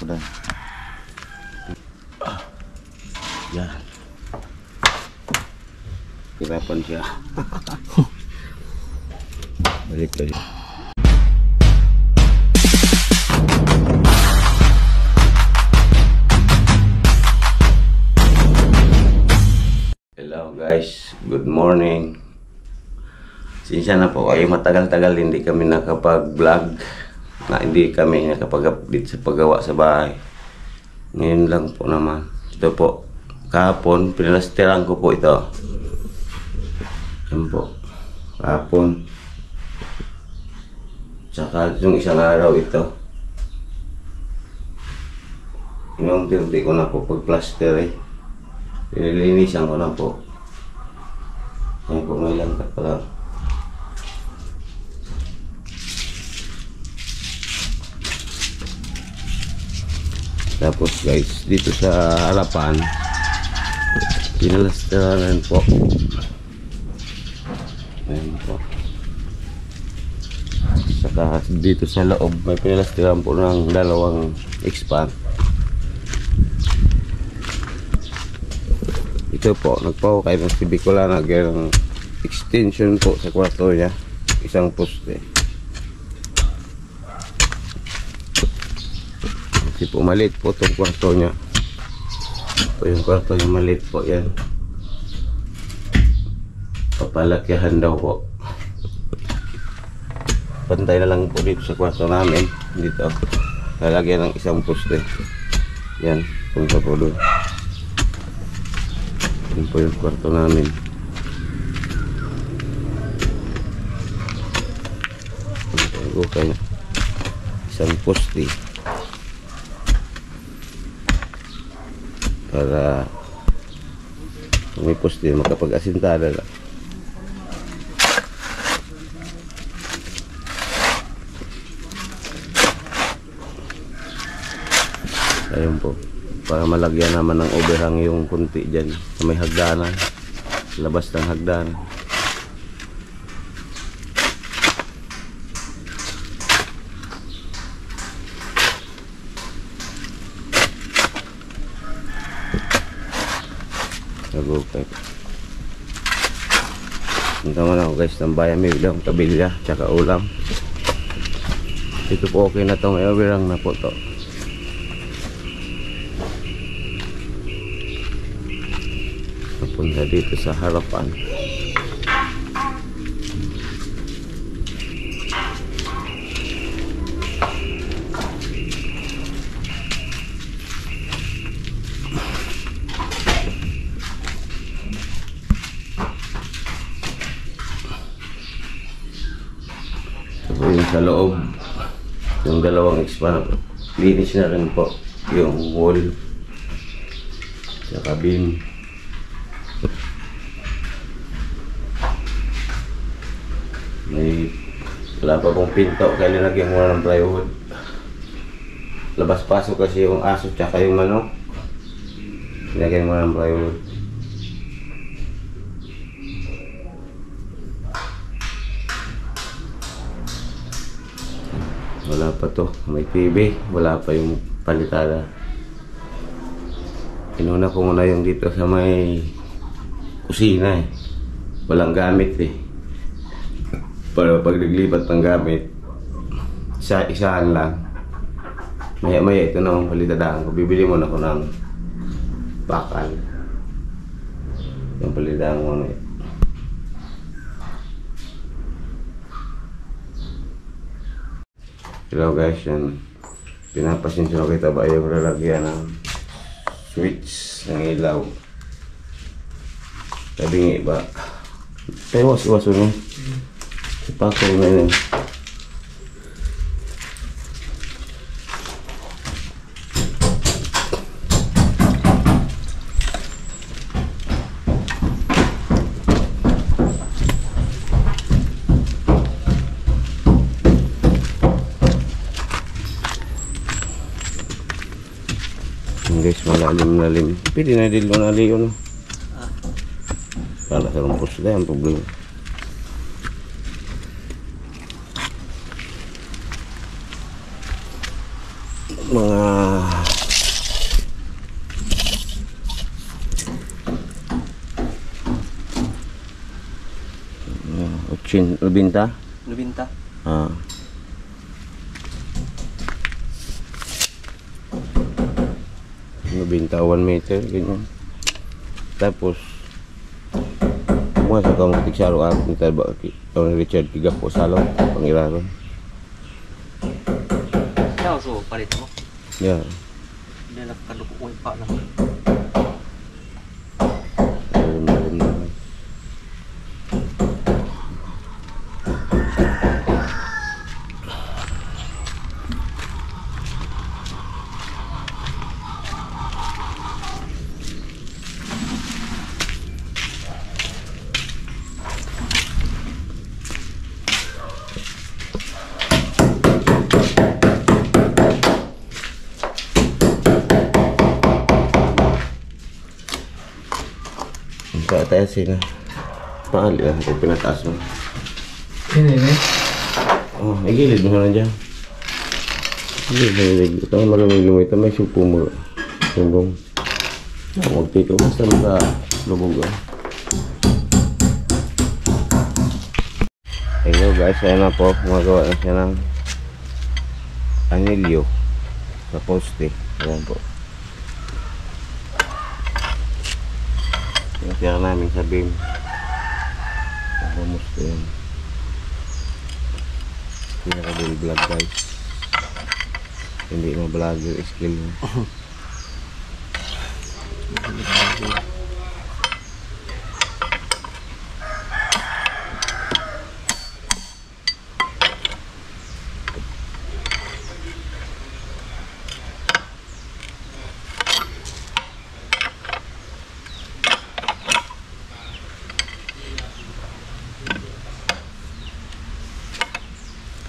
Dan. Yan. Hirapan siya. Balik lagi. Hello guys, good morning. Sinsya na po kayo, matagal-tagal hindi kami nakapag-vlog, na hindi kami nakapag-update sa paggawa sa bahay. Ngayon lang po naman. Ito po, kahapon, pinalastiran ko po ito. Yan po, kahapon. Tsaka yung isang araw ito. Inunti-unti ko na po pag-plaster eh. Pinilinisan ko na po. Yan po, may langkat pa lang. Tapos guys, dito sa harapan, pinalastaran po. Ayan po. Saka dito sa loob, may pinalastaran po ng dalawang expand. Ito po, nagpaw kayo ng sibikola na ng extension po sa kwarto niya. Isang poste. Kasi po maliit po itong kwarto niya. Ito yung kwarto niya, maliit po yan. Papalakihan daw po. Pantay na lang po dito sa kwarto namin. Dito. Lalagyan ng isang poste. Yan, punta po doon. Yan po yung kwarto namin. Okay na. Isang poste. Para kung may poste, makapag-asintada lang. Ayun po. Para malagyan naman ng overhang yung kunti dyan sa may hagdanan, labas ng hagdanan. Okay. Punta man ako guys ng bayan, may bilang kabilya tsaka ulam. Ito po okay na tong overhang na po to. Punta dito sa harapan. Ito yung sa loob, yung dalawang expand, linis na rin po yung wall sa beam. May wala pa pong pinto, kaya linagyan mo ng plywood. Labas-pasok kasi yung aso tsaka yung manok. Linagyan mo ng plywood. Wala pa to, may TV, wala pa yung palitada. Inuna ko muna yung dito sa may kusina eh. Walang gamit eh. Para pag naglipat ng gamit, isahan lang. Maya-maya ito na ang palitadaan ko. Bibili muna ako ng bakal. Yung palitadaan ko ngayon. Hello guys, yan. Pinapasinsya ko kita ba yung lalagyan ng switch ng ilaw. Sabi nga ba, tayo was-waso no? Ipakaw na yun. Guys, malalim-lalim. Pwede na din mo na liyo no? Para sa rumpos na yung problema. mga Lubinta. Ah. Lubinta 1 meter ganyan. Tapos mga sa kang tiksaro ako ni Talba Richard Kigapo Salong pangiraron. So palit mo. Yeah. Dia nakaduk ko pa lang. Sa tayo sila. Paali lang kung pinataas mo. Ini. Oh, igilid mo na dyan. Igilid. Ito ang malamig-lumay. Ito may supo mo. Sumbong. Huwag dito. Basta maka lubog. Hello guys. Ayan na po. Gumagawa na siya ng anilyo sa poste. Ayan po. Kaya namin sa beam. Almost yun. Pinaka-bull vlog guys. Hindi na vlogger skill mo.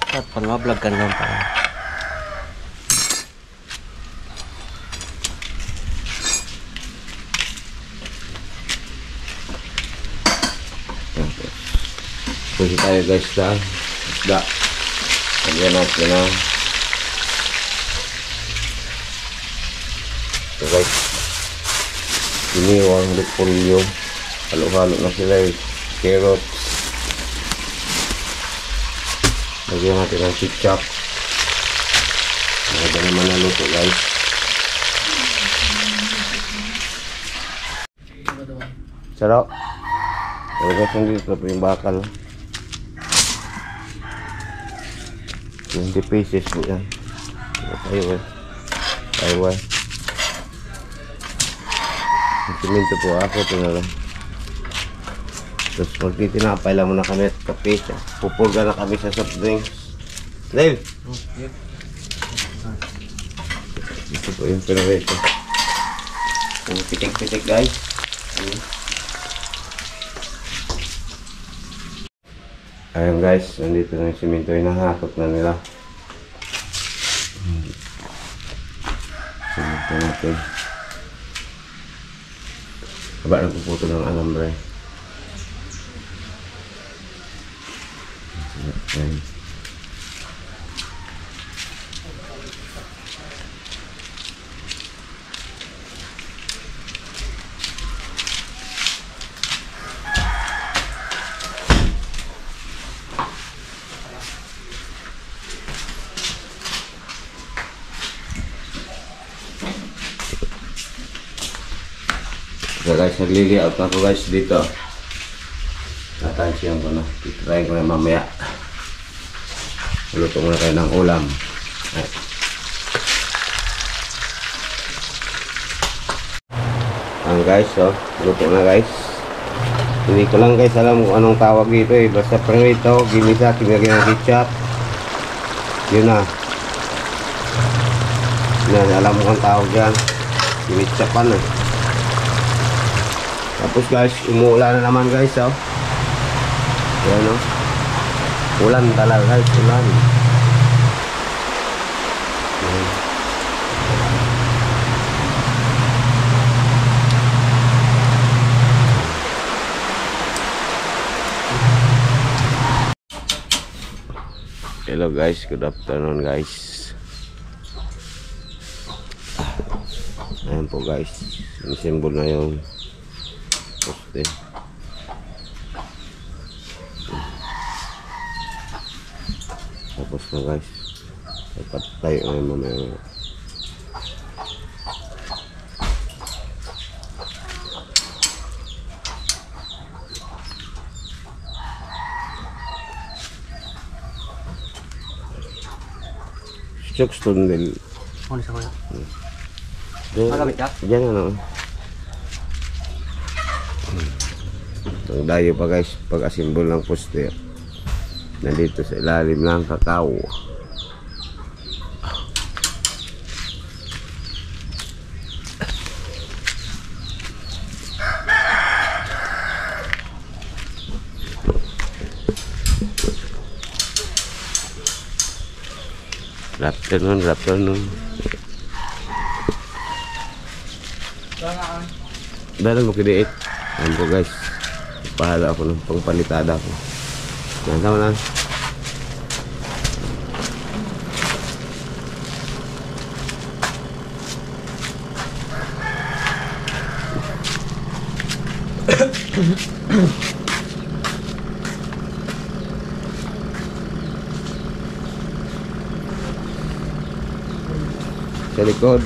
At pang-vlog kan lang pa. Pwede tayo guys sa isda. Lagyan natin na. So guys. Iniwang repolyo. Halo-halo na sila eh. Carrots. Lagyan natin ng ketchup. Maganda naman na luto guys. Sarap. Pero guys, hindi ito yung bakal. 20 pieces po yan. Ayaw eh. Ayaw eh. Siminto po ako. Ito na lang. Tapos magtitinapay lang muna kami at kape. Pupurga na kami sa soft drinks. Dave! Ito po yung pinarito. Yung pitik-pitik guys. Ayun guys, nandito na yung siminto. Hinahakot na nila. Siminto natin. Aba, nagpuputo ng alambre. Ayan. So guys, naglili-out na ako guys dito. Natansyon ko na. Try ko na mamaya. Luto muna tayo ng ulam. Ang guys, oh, luto na guys. Hindi ko lang guys alam kung anong tawag dito eh. Basta prito, ginisa, kinagyan ng ketchup. Yun na. Yan, alam mo kung tawag yan. Kinitsapan eh. Tapos guys, umuulan na naman guys, oh. Ayan, oh. Ulan talaga guys, ulan. Ayan. Hello guys, good afternoon guys. Ayan po guys, yung symbol na yung poste. Tapos na guys, dapat tayo na yung mamaya. Chokstone din. Ano sa kuya? Diyan, Magamit ka? diyan ano. Ang dayo pa guys, pag-asimbol ng poste. Nandito sa ilalim ng kakao. Afternoon. Dahil mo kidiit. Ayan po guys. Pahala ako ng pangpalitada ko. Yan tama na. Sa likod.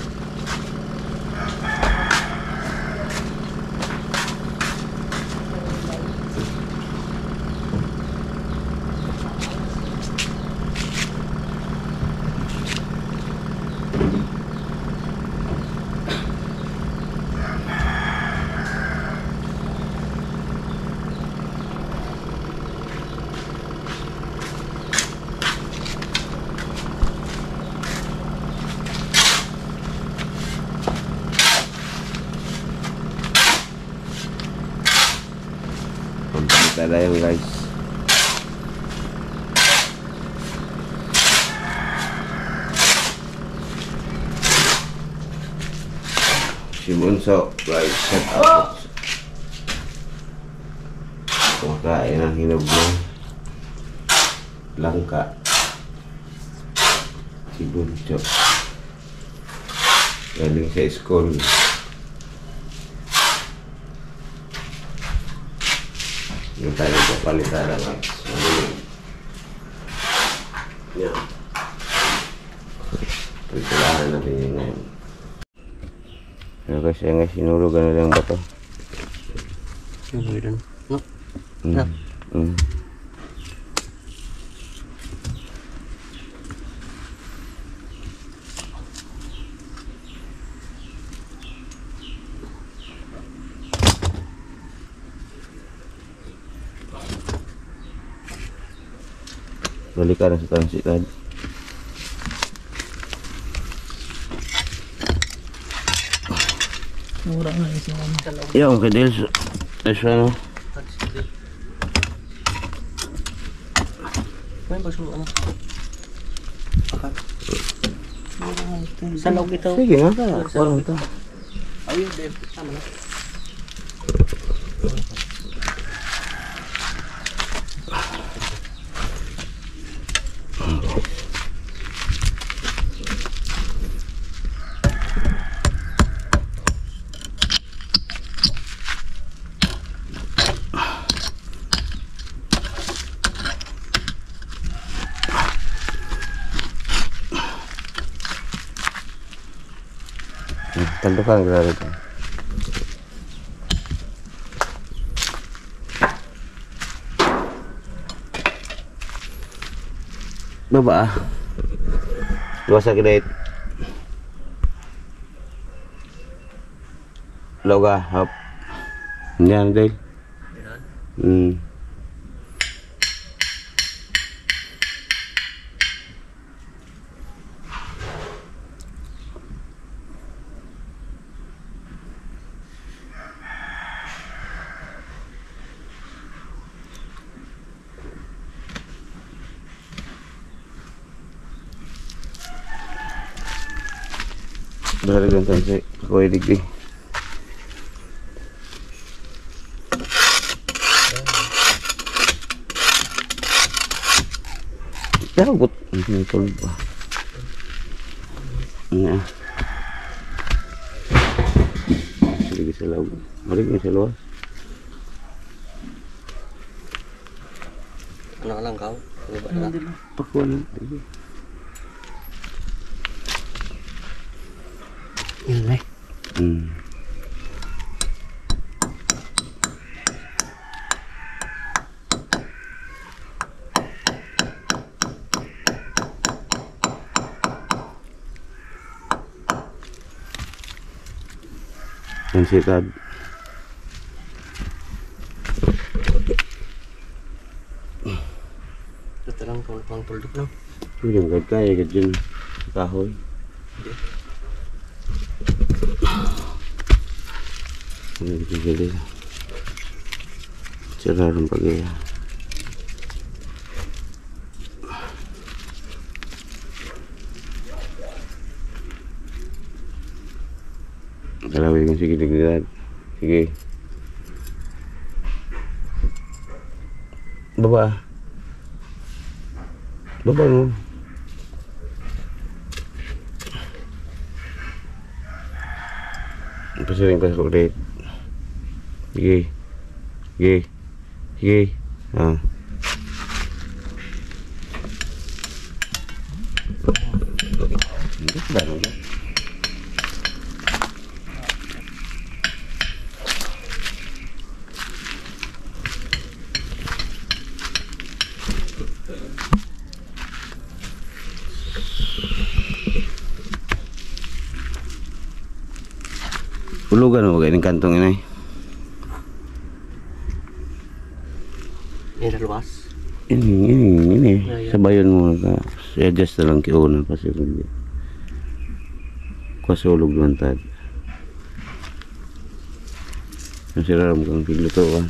Pampalitada yun guys. Si Bunso guys, set up. Kumakain ang hinog ng langka. Si Bunso galing sa school. Yung tayo papalitada guys. Yan. Pagkulahan natin yun ngayon. Pero guys, yan guys, sinurugan na lang bato. Sinurugan? No? Balik ka na sa transit tadi. Murang na isi mo sa loob. Yung kedil eso ano. May baso ano? Sa loob ito. Sige nga ka. Walang ito. Ayun, din. Tama na. Tentukan gelar itu. Baba. Luasa kedai. Loga hap. Yan deh. Dari gantan sih, kau digdi. Cabut, ini tuh. Nah. Lagi sa loob. Balik mo sa luwas. Ano lang kau? Ano din lang. Pakuha lang. Lagi. Yun eh. Yan si Tad. Ito lang pang tuldok lang. Yung kaya ka dyan. Kahoy. Ano dito sila? Siraran pag-iya. Kalawin mo sige digdad. Sige. Baba. Baba mo. Pasiring pa ulit. Sige. Sige. Sige. Ah. Hindi ba naman? Hulugan mo kayo ng kantong inay. Yan luwas. Ini. Sabayan mo na. I-adjust na lang kiuna kasi hindi. Kasulog naman tad. Nasiraram kang pigluto ka.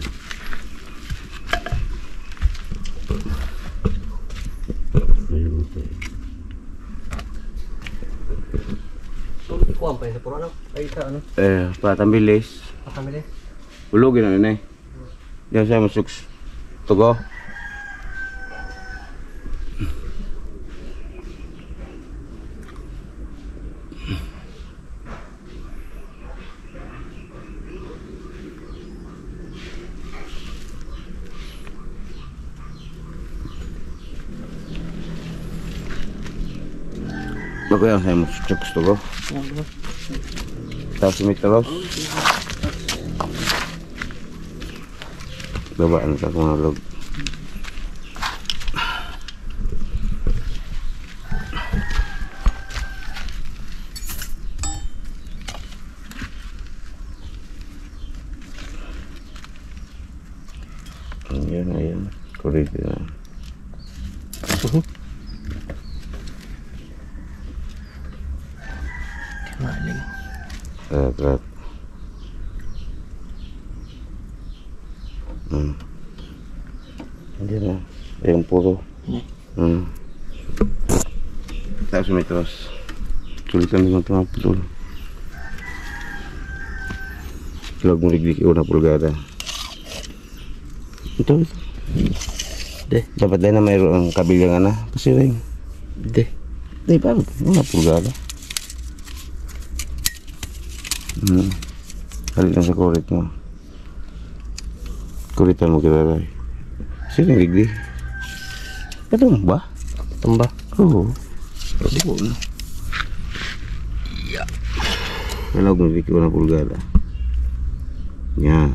Kuha pa yun sa puro ano? Ay ito ano? Patambilis. Pakamili? Hulugin na inay. Yan siya masuks. Tugo. Bago yan saya masuks tugo. Tapos may terus. Babaan ka kung nalog. Ayan. Kulit na. Maling. Rat. Hindi na. Yung puro. Tapos may terus. Sulitan dengan tengah betul. Lag mo liglig una pulgada. Ito. Deh. Dapat din na mayroon ang kabilangan na. Pasiring. Deh. Deh, paano? Una pulgada. Halit lang sa kurit mo. Kuritan mo kita rin. Siring liglig. Patong ba? Tumba. Oo. Pwede ko na. Alag mo liglig una pulgada. Yan.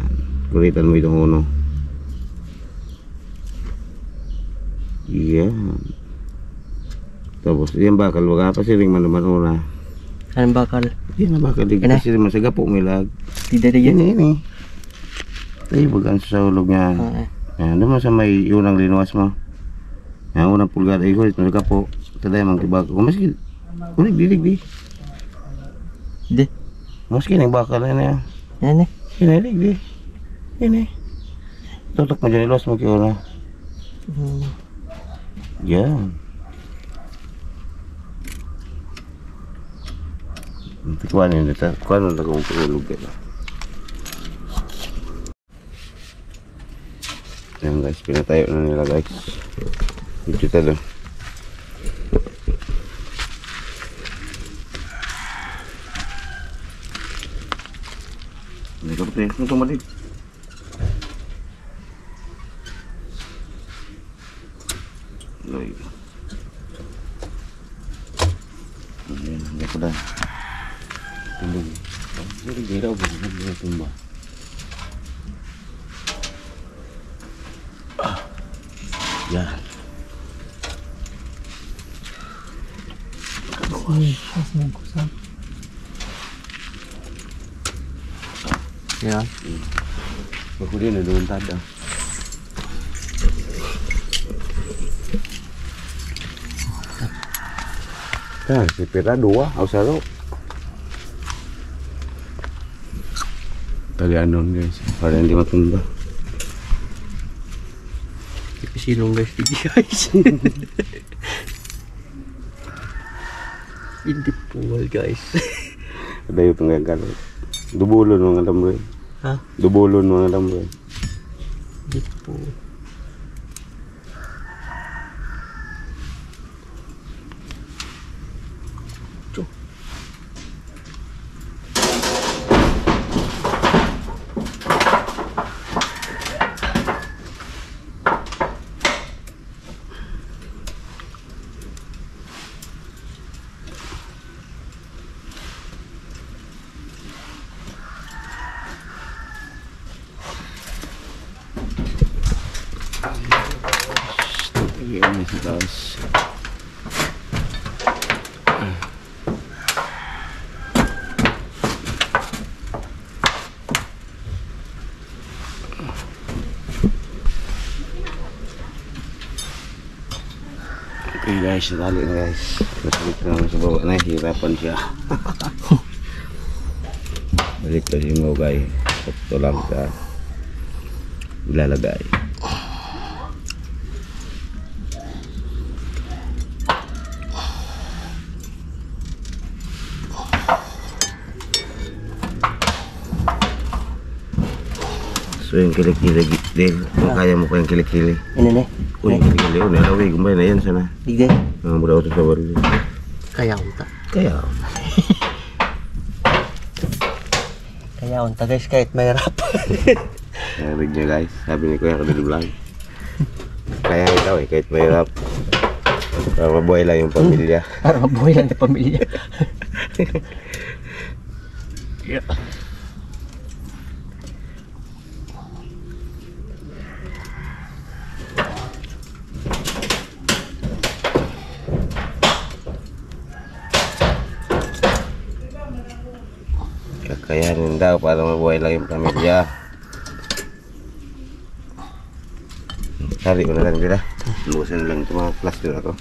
Kuritan mo itong uno. Yan. Tapos yan bakal. Wag pa siring man naman una. Anong bakal? Yan na bakal. Di Ina? kasi masaga po may lag. Tidak ada Yan yan. ini. Tayo bagaan sa ulog niya. Yan. Naman sa may unang linuwas mo. Yan. Unang pulgada. Ikulit masaga po. Taday mang kibako. Kung maski. Ulig dilig. Deh. Maski nang bakal na yan. Yan eh. Yan dilig. Yan eh. Tutok mo dyan iluwas mo kiuna. Yan. Kuan yun dito. Kuan na kung tulog ka. Yan guys, pinatayo na nila guys. Dito tayo. Hindi ka pati. Ano tumalig? Loy. Ayan, hindi ko na. Tumbang. Hindi gira ako. Hindi na tumba. Yan. Mas mungkusan. Ya. Bago din, doon tada. Si Pira 2 o 1. Talian nun guys, para hindi matumba. Silong guys, hindi guys. Hindi puwal guys. Ada yung tunggak dubulon mga alam rin. Ha? Dubulon mga alam rin. Hindi po. Ayan sa taas. Okay guys, natali na guys. Nasulit na naman sa baba na, hirapan siya. Balik na si Mogay. Sakto lang sa ilalagay. So yung kilikili, Del, kung kaya mo ko yung kilikili. Ini nih. Uy, kilikili, uy, naraway, gumbay na yan sana. Dige. Mura ito sa baril. Kaya unta. Kaya, Kaya unta guys, kahit mahirap. narinig niya guys, sabi ni Kuya Kadali Vlog. Kaya ikaw kahit mahirap. Para mabuhay lang yung pamilya. Para mabuhay lang ng pamilya. Kakayanin daw para mabuhay lang yung pamilya. Sari mo na lang nila. Lusan na lang ito mga plaster na to.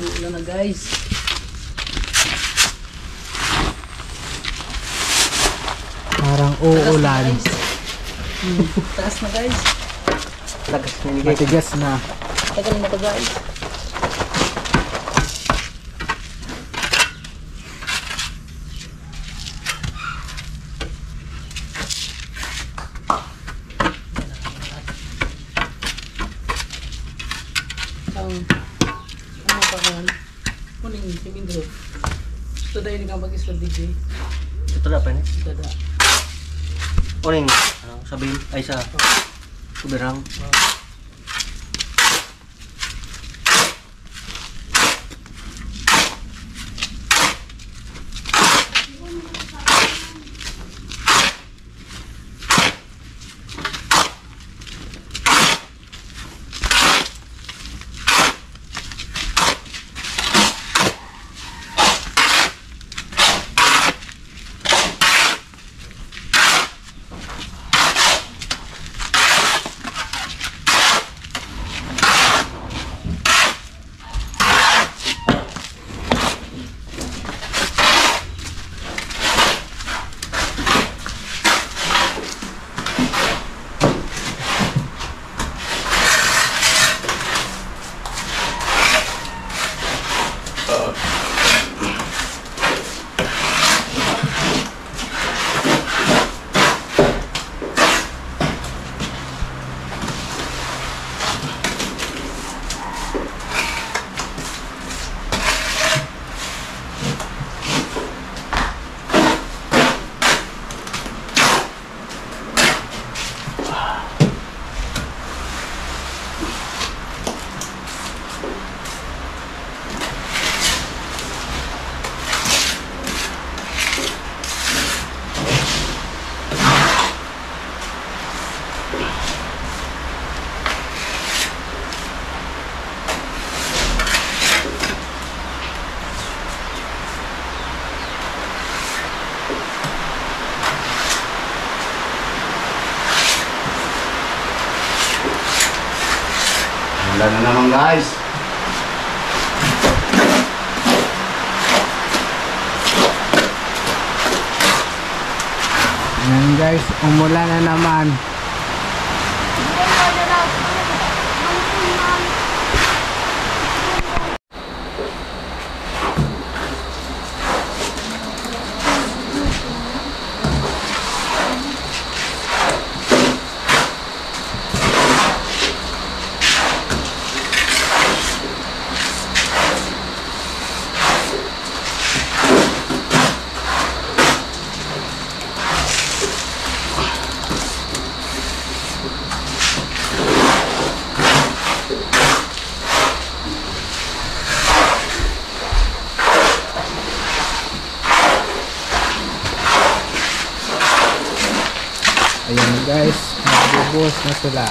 Ulan na guys. Parang uulan. Taas na guys. Lagas na ni guys. Matigas na. Tagal na to guys. Ano pa kawan? Kuning si Mindro. Ito dahil nga mag-isla DJ. Ito na pa ni. Ito da. Oning, ano, sabihin ay sa kubirang. Wala na naman guys. Yan guys, umulan na naman. Ayan guys, nagbubuhos na sila.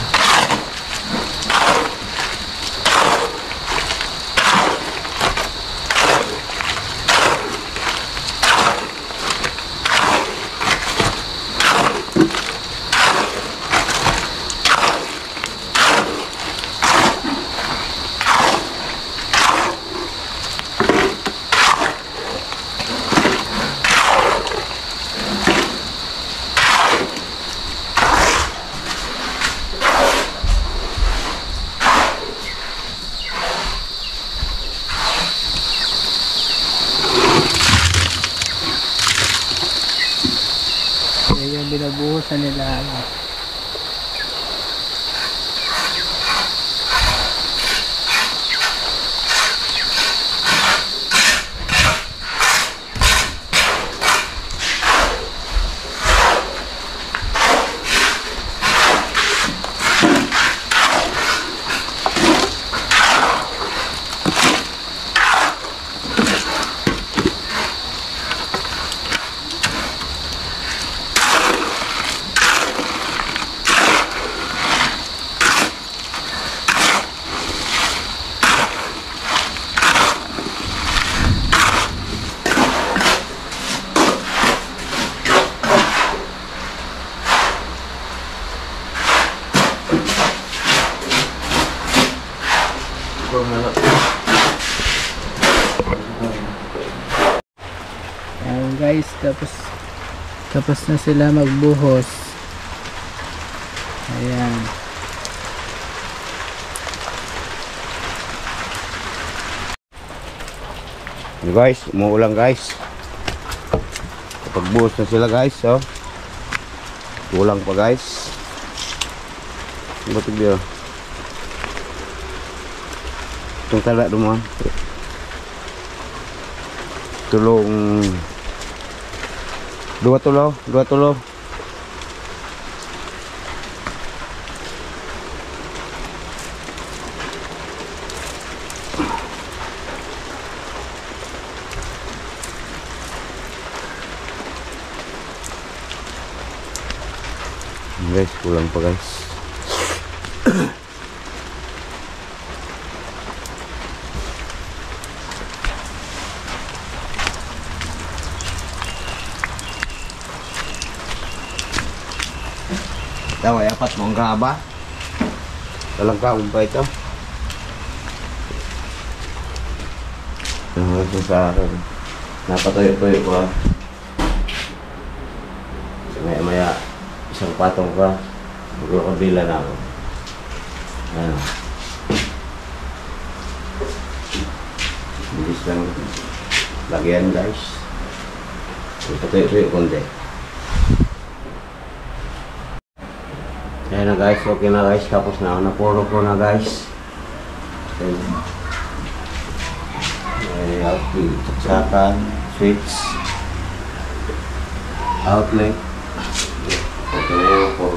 Ayan, binabuhos na nila. Ayan guys, tapos na sila magbuhos. Ayan. Guys, umuulan guys. Pagbuhos na sila guys, oh. Kulang pa guys. Batig dia. Itong tala dumaan. Tulong dua tulo. Guys, kulang pa guys. Daw ay apat mong graba. Dalang ka pa ito. Ito sa akin. Napatuyo-tuyo ko. Maya isang patong ka. Magkakabila na ako. Ayan. Bilis lang lagyan guys. Patuyo-tuyo konti. Ayan na guys, okay na guys, tapos na napuro ko na guys. May outlet, saksakan, switch, outlet. Okay na yung puro